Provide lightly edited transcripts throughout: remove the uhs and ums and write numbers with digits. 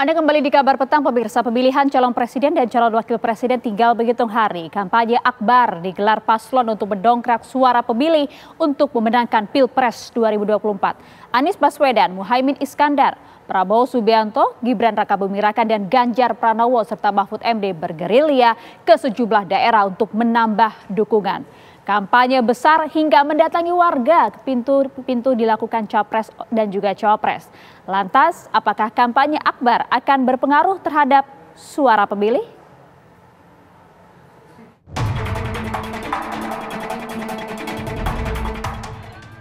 Anda kembali di Kabar Petang, pemirsa. Pemilihan calon presiden dan calon wakil presiden tinggal menghitung hari. Kampanye akbar digelar paslon untuk mendongkrak suara pemilih untuk memenangkan Pilpres 2024. Anies Baswedan, Muhaimin Iskandar, Prabowo Subianto, Gibran Rakabuming Raka, dan Ganjar Pranowo serta Mahfud MD bergerilya ke sejumlah daerah untuk menambah dukungan. Kampanye besar hingga mendatangi warga, pintu-pintu dilakukan capres dan juga cawapres. Lantas, apakah kampanye akbar akan berpengaruh terhadap suara pemilih?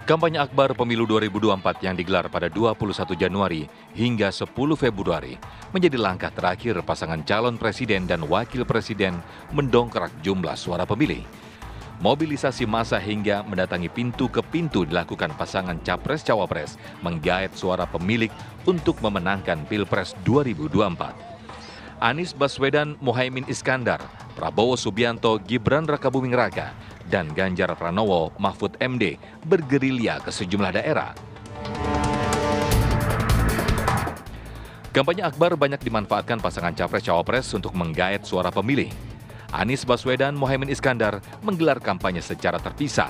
Kampanye akbar pemilu 2024 yang digelar pada 21 Januari hingga 10 Februari menjadi langkah terakhir pasangan calon presiden dan wakil presiden mendongkrak jumlah suara pemilih. Mobilisasi massa hingga mendatangi pintu ke pintu dilakukan pasangan capres-cawapres menggait suara pemilih untuk memenangkan Pilpres 2024. Anies Baswedan, Muhaimin Iskandar, Prabowo Subianto, Gibran Rakabuming Raka, dan Ganjar Pranowo, Mahfud MD bergerilya ke sejumlah daerah. Kampanye akbar banyak dimanfaatkan pasangan capres-cawapres untuk menggait suara pemilih. Anies Baswedan, Muhaimin Iskandar menggelar kampanye secara terpisah.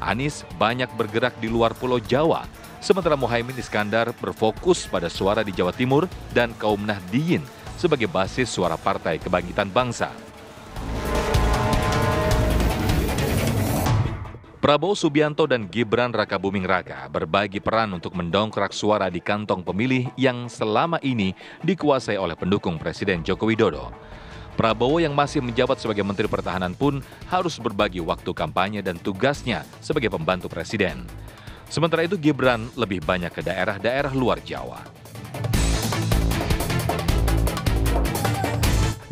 Anies banyak bergerak di luar Pulau Jawa, sementara Muhaimin Iskandar berfokus pada suara di Jawa Timur dan kaum Nahdliyin sebagai basis suara Partai Kebangkitan Bangsa. Prabowo Subianto dan Gibran Rakabuming Raka berbagi peran untuk mendongkrak suara di kantong pemilih yang selama ini dikuasai oleh pendukung Presiden Joko Widodo. Prabowo yang masih menjabat sebagai Menteri Pertahanan pun harus berbagi waktu kampanye dan tugasnya sebagai pembantu presiden. Sementara itu Gibran lebih banyak ke daerah-daerah luar Jawa.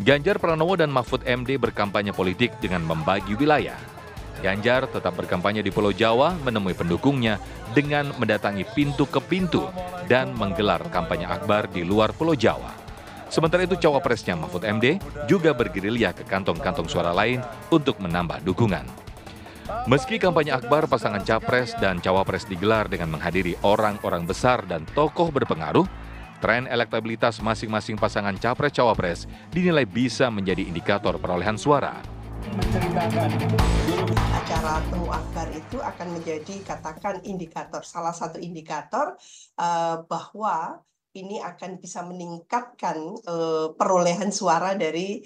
Ganjar Pranowo dan Mahfud MD berkampanye politik dengan membagi wilayah. Ganjar tetap berkampanye di Pulau Jawa menemui pendukungnya dengan mendatangi pintu ke pintu dan menggelar kampanye akbar di luar Pulau Jawa. Sementara itu cawapresnya Mahfud MD juga bergerilya ke kantong-kantong suara lain untuk menambah dukungan. Meski kampanye akbar pasangan capres dan cawapres digelar dengan menghadiri orang-orang besar dan tokoh berpengaruh, tren elektabilitas masing-masing pasangan capres-cawapres dinilai bisa menjadi indikator perolehan suara. Acara temu akbar itu akan menjadi salah satu indikator bahwa ini akan bisa meningkatkan perolehan suara dari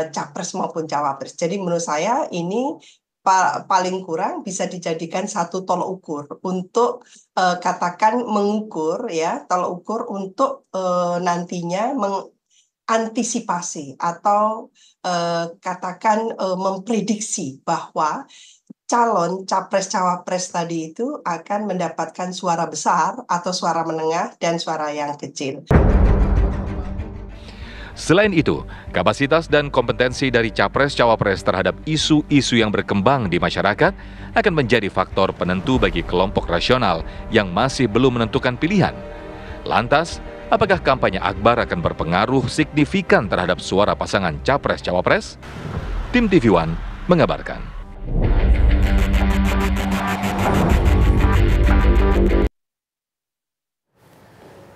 capres maupun cawapres. Jadi menurut saya ini paling kurang bisa dijadikan satu tolok ukur untuk mengukur ya, tolok ukur untuk nantinya mengantisipasi atau memprediksi bahwa calon capres-cawapres tadi itu akan mendapatkan suara besar atau suara menengah dan suara yang kecil. Selain itu, kapasitas dan kompetensi dari capres-cawapres terhadap isu-isu yang berkembang di masyarakat akan menjadi faktor penentu bagi kelompok rasional yang masih belum menentukan pilihan. Lantas, apakah kampanye akbar akan berpengaruh signifikan terhadap suara pasangan capres-cawapres? Tim TV One mengabarkan.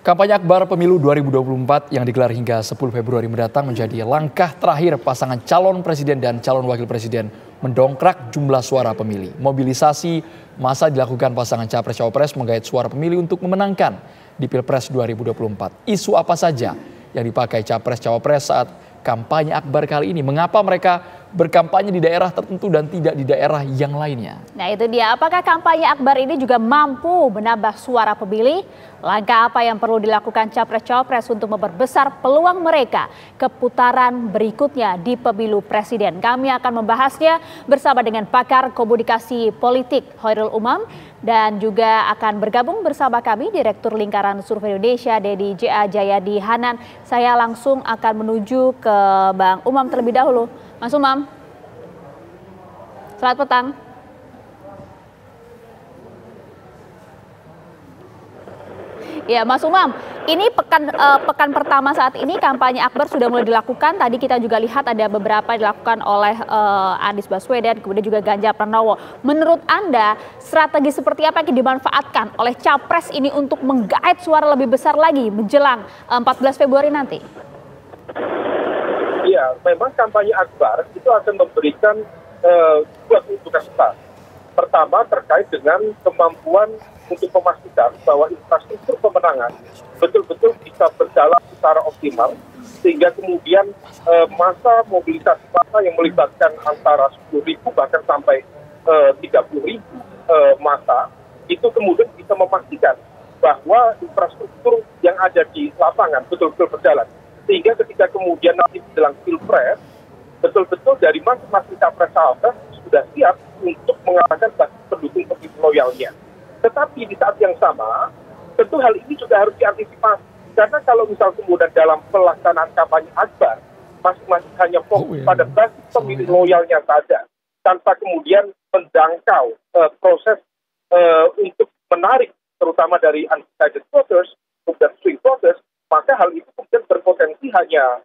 Kampanye akbar pemilu 2024 yang digelar hingga 10 Februari mendatang menjadi langkah terakhir pasangan calon presiden dan calon wakil presiden mendongkrak jumlah suara pemilih. Mobilisasi massa dilakukan pasangan capres-cawapres menggait suara pemilih untuk memenangkan di Pilpres 2024. Isu apa saja yang dipakai capres-cawapres saat kampanye akbar kali ini? Mengapa mereka berkampanye di daerah tertentu dan tidak di daerah yang lainnya? Nah itu dia, apakah kampanye akbar ini juga mampu menambah suara pemilih? Langkah apa yang perlu dilakukan capres-cawapres untuk memperbesar peluang mereka ke putaran berikutnya di pemilu presiden? Kami akan membahasnya bersama dengan pakar komunikasi politik Hoirul Umam dan juga akan bergabung bersama kami Direktur Lingkaran Survei Indonesia Dedi J.A. Jayadi Hanan. Saya langsung akan menuju ke Bang Umam terlebih dahulu. Mas Umam, selamat petang. Ya, Mas Umam, ini pekan pertama saat ini kampanye akbar sudah mulai dilakukan. Tadi kita juga lihat ada beberapa dilakukan oleh Anies Baswedan, kemudian juga Ganjar Pranowo. Menurut Anda, strategi seperti apa yang dimanfaatkan oleh Capres ini untuk menggait suara lebih besar lagi menjelang 14 Februari nanti? Iya, memang kampanye akbar itu akan memberikan dua keuntungan besar. Pertama, terkait dengan kemampuan untuk memastikan bahwa infrastruktur pemenangan betul-betul bisa berjalan secara optimal, sehingga kemudian masa mobilisasi massa yang melibatkan antara 10.000 bahkan sampai 30.000 massa itu kemudian bisa memastikan bahwa infrastruktur yang ada di lapangan betul-betul berjalan, sehingga ketika kemudian nanti menjelang pilpres betul-betul dari masing-masing capres-cawapres sudah siap untuk mengalahkan basis pendukung loyalnya. Tetapi di saat yang sama, tentu hal ini juga harus diantisipasi. Karena kalau misal kemudian dalam pelaksanaan kampanye akbar, masing-masing hanya fokus pada basis pemilih loyalnya saja, tanpa kemudian menjangkau proses untuk menarik, terutama dari undecided voters, dan swing voters, maka hal itu kemudian berpotensi hanya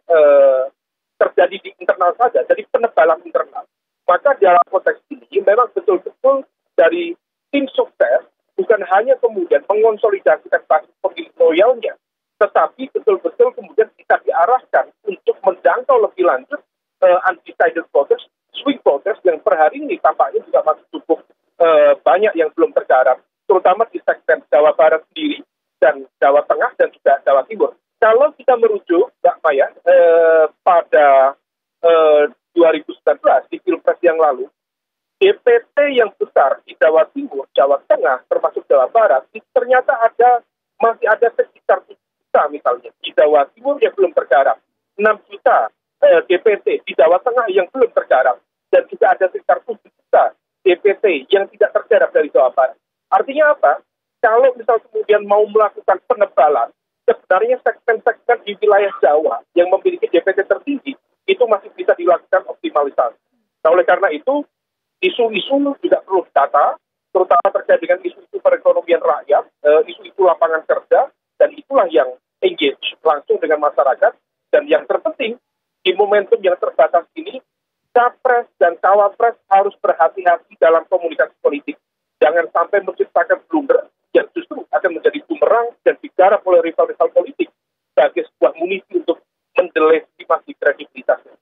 terjadi di internal saja, jadi penebalan internal. Maka dalam konteks ini memang betul-betul dari tim sukses bukan hanya kemudian mengonsolidasikan basis pemilih loyalnya, tetapi betul-betul kemudian bisa diarahkan untuk menjangkau lebih lanjut undecided voters, swing voters yang per hari ini tampaknya juga masih cukup banyak yang belum tergarap, terutama di segmen Jawa Barat sendiri dan Jawa Tengah dan juga Jawa Timur. Kalau kita merujuk, Mbak Maya, pada 2019 di Pilpres yang lalu, DPT yang besar di Jawa Timur, Jawa Tengah, termasuk Jawa Barat, itu ternyata masih ada sekitar 7 juta misalnya. Di Jawa Timur yang belum tergarap, 6 juta DPT di Jawa Tengah yang belum tergarap, dan juga ada sekitar 7 juta DPT yang tidak tergarap dari Jawa Barat. Artinya apa? Kalau misal kemudian mau melakukan penebalan, sebenarnya segmen-segmen di wilayah Jawa yang memiliki DPT tertinggi, itu masih bisa dilakukan optimalisasi. Nah, oleh karena itu, isu-isu juga perlu ditata, terutama terkait dengan isu-isu perekonomian rakyat, isu-isu lapangan kerja, dan itulah yang engage langsung dengan masyarakat. Dan yang terpenting, di momentum yang terbatas ini, Capres dan Cawapres harus berhati-hati dalam komunikasi politik. Jangan sampai menciptakan blunder yang justru akan menjadi bumerang dan digarap oleh rival-rival politik sebagai sebuah munisi untuk mendelegitimasi kredibilitasnya.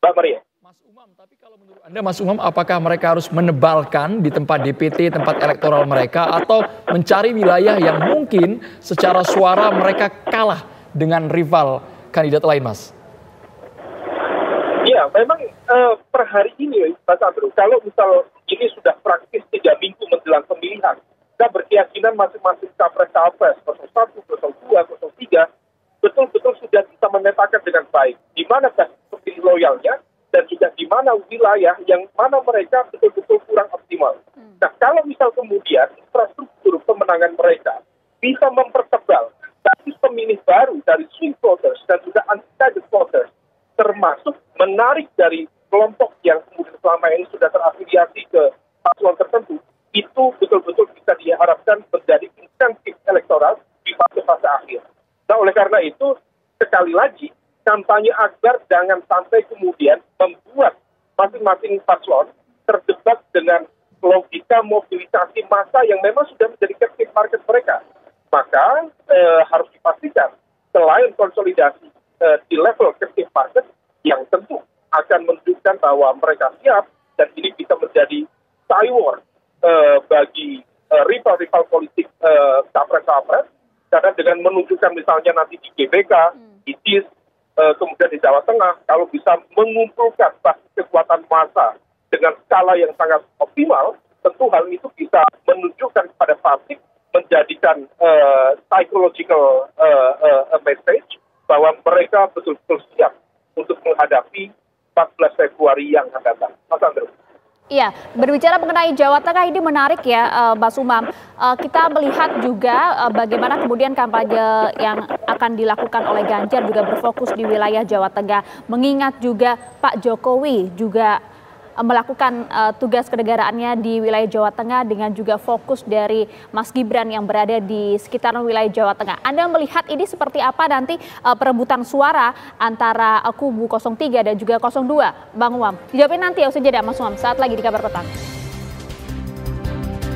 Mbak Maria. Mas Umam, tapi kalau menurut Anda, Mas Umam, apakah mereka harus menebalkan di tempat DPT, tempat elektoral mereka, atau mencari wilayah yang mungkin secara suara mereka kalah dengan rival kandidat lain, Mas? Ya, memang per hari ini, Mas Andrew, kalau misal ini sudah praktis 3 minggu menjelang pemilihan, kita berkeyakinan masing-masing capres-capres 01, 02, 03 betul-betul sudah bisa memetakan dengan baik di mana basis pemilih loyalnya dan juga di mana wilayah yang mana mereka betul-betul kurang optimal. Nah, kalau misal kemudian infrastruktur pemenangan mereka bisa mempertebal basis pemilih baru dari swing voters dan juga undecided voters, termasuk menarik dari kelompok yang kemudian selama ini sudah terafiliasi ke paslon tertentu, itu betul-betul bisa diharapkan menjadi insentif elektoral di fase-fase akhir. Nah, oleh karena itu, sekali lagi, kampanye akbar jangan sampai kemudian membuat masing-masing paslon terjebak dengan logika mobilisasi massa yang memang sudah menjadi captive market mereka. Maka harus dipastikan, selain konsolidasi di level captive market, yang tentu akan menunjukkan bahwa mereka siap, dan ini bisa menjadi tywar bagi rival-rival politik capres-capres, karena dengan menunjukkan misalnya nanti di GBK, di DIS, kemudian di Jawa Tengah, kalau bisa mengumpulkan basis kekuatan massa dengan skala yang sangat optimal, tentu hal itu bisa menunjukkan kepada publik, menjadikan psychological message bahwa mereka betul-betul siap untuk menghadapi 14 Februari yang akan datang. Mas Andrew. Iya, berbicara mengenai Jawa Tengah ini menarik ya, Mas Umam. Kita melihat juga bagaimana kemudian kampanye yang akan dilakukan oleh Ganjar juga berfokus di wilayah Jawa Tengah. Mengingat juga Pak Jokowi juga melakukan tugas kenegaraannya di wilayah Jawa Tengah dengan juga fokus dari Mas Gibran yang berada di sekitaran wilayah Jawa Tengah. Anda melihat ini seperti apa nanti perebutan suara antara kubu 03 dan juga 02, Bang Umam? Dijawabin nanti ya usai jeda, Mas Umam. Saat lagi di Kabar Petang.